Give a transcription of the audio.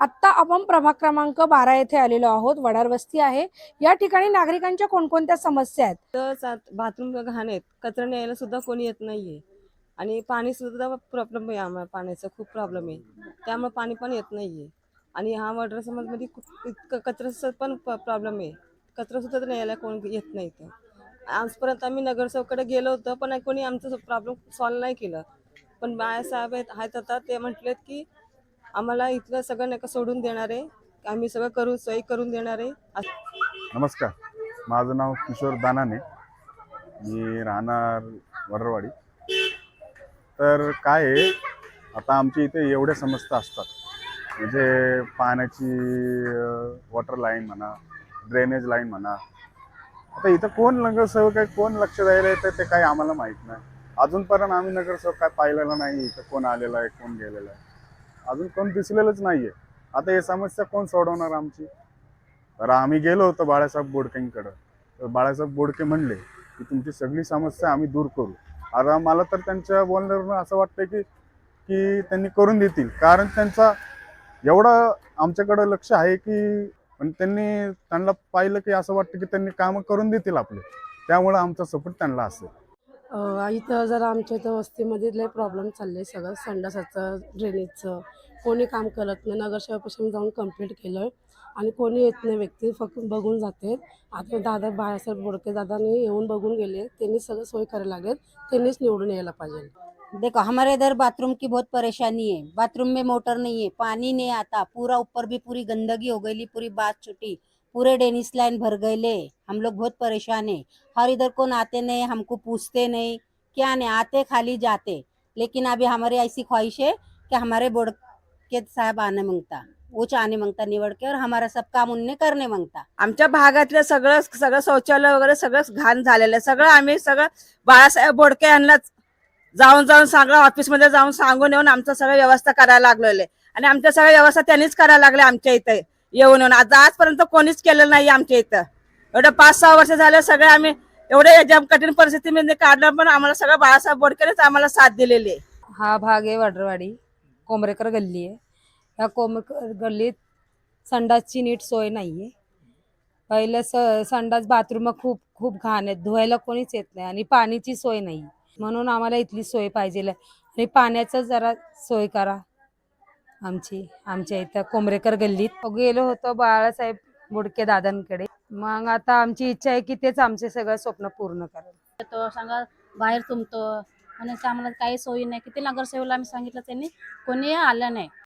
आत्ता आपण प्रभाग क्रमांक 12 येथे आलेलो आहोत. वडार वस्ती आहे. या ठिकाणी नागरिकांच्या कोणकोणत्या समस्या आहेत? तर बाथरूम घाण आहेत, कचरा न्यायला सुद्धा कोणी येत नाहीये आणि पाणी सुद्धा प्रॉब्लेम आहे. आम्हाला पाण्याचा खूप प्रॉब्लेम आहे, त्यामुळे पाणी पण येत नाहीये. आणि हा वडार समाजमध्ये इतकं कचऱ्याचा पण प्रॉब्लेम आहे, कचरा सुद्धा न्यायला कोण येत नाही. तर आजपर्यंत आम्ही नगरसेवकडे गेलो होतो, पण कोणी आमचं प्रॉब्लेम सॉल्व्ह नाही केलं. पण बाळासाहेब आहेत आता, ते म्हटलेत की आम्हाला इथलं सगळं नका सोडून देणार आहे, आम्ही सगळं करून सोयी करून देणार आहे. नमस्कार, माझं नाव किशोर दानाने. मी राहणार वडरवाडी. तर काय आहे, आता आमच्या इथे एवढ्या समस्या असतात, म्हणजे पाण्याची वॉटर लाईन म्हणा, ड्रेनेज लाईन म्हणा. आता इथं कोण नगरसेवक आहे, कोण लक्ष द्यायला येतं ते काही आम्हाला माहीत नाही. अजूनपर्यंत आम्ही नगरसेवक काय पाहिलेलं नाही. इथं कोण आलेलं आहे, कोण गेलेलं आहे, अजून कोण दिसलेलंच नाही आहे. आता ही समस्या कोण सोडवणार आमची? तर आम्ही गेलो होतो बाळासाहेब बोडकेंकडं. तर बाळासाहेब बोडके म्हणले की तुमची सगळी समस्या आम्ही दूर करू. आता मला तर त्यांच्या बोलण्यावरून असं वाटतं की की त्यांनी करून देतील, कारण त्यांचा एवढं आमच्याकडं लक्ष आहे की पण त्यांना पाहिलं की असं वाटतं की त्यांनी कामं करून देतील आपले, त्यामुळं आमचा सपोर्ट त्यांना असेल. इथं जरा आमच्या इथं वस्तीमध्ये लय प्रॉब्लेम चालले. सगळं संडासाचं, ड्रेनेजचं कोणी काम करत नाही. नगरसेवकापासून जाऊन कंप्लीट केलं आणि कोणी येत नाही. व्यक्ती फक्त बघून जाते. आता दादा बाळासाहेब बोडके दादांनी येऊन बघून गेले, त्यांनी सगळं सोय करायला लागेल, त्यांनीच निवडून यायला पाहिजे. देखो हमारे इधर बाथरूम की बहुत परेशानी है। बाथरूम में मोटर नहीं है, पानी नहीं आता, पूरा ऊपर भी पूरी गंदगी हो गई, पूरी बात छुटी, पूरे डेनिस लाइन भर गए। हम लोग बहुत परेशान है। हर इधर कौन आते नहीं, हमको पूछते नहीं, क्या नहीं आते, खाली जाते। लेकिन अभी हमारी ऐसी ख्वाहिश है कि हमारे बोर्ड के साहब आने मांगता, वो आने मांगता निवड के, और हमारा सब काम उनने करने मांगता। आमच्या भागातलं सगळं सगळं शौचालय वगैरे सगळं घाण झालेलं आहे. सगळं आम्ही सगळं बाळासाहेब बोडके यांना जाऊन सगळं ऑफिसमध्ये जाऊन सांगून येऊन आमचं सगळं व्यवस्था करायला लागलेले, आणि आमच्या सगळ्या व्यवस्था त्यांनीच करायला लागले आमच्या इथे येऊन आजपर्यंत कोणीच केलं नाही आमच्या इथं. एवढं 5-6 वर्ष झालं सगळे आम्ही एवढे कठीण परिस्थितीमध्ये काढलं, पण आम्हाला सगळं बाळासाहेब बोडकेनेच आम्हाला साथ दिलेली आहे. हा भाग आहे वडरवाडी, कोंबरेकर गल्ली आहे. या कोंबरेकर गल्लीत संडासची नीट सोय नाहीये. पहिलं संडास बाथरूम खूप खूप घाण आहेत, धुवायला कोणीच येत नाही आणि पाण्याची सोय नाही. म्हणून आम्हाला इथली सोय पाहिजे आणि पाण्याचं जरा सोय करा आमच्या इथं कोंबरेकर गल्लीत. गेलो होतो बाळासाहेब बोडके दादांकडे. मग आता आमची इच्छा आहे की तेच आमचे सगळं स्वप्न पूर्ण करेल. तो सांगा बाहेर तुमतो आणि आम्हाला काही सोयी नाही. किती नगरसेवकला आम्ही सांगितलं, त्यांनी कोणी आलं नाही.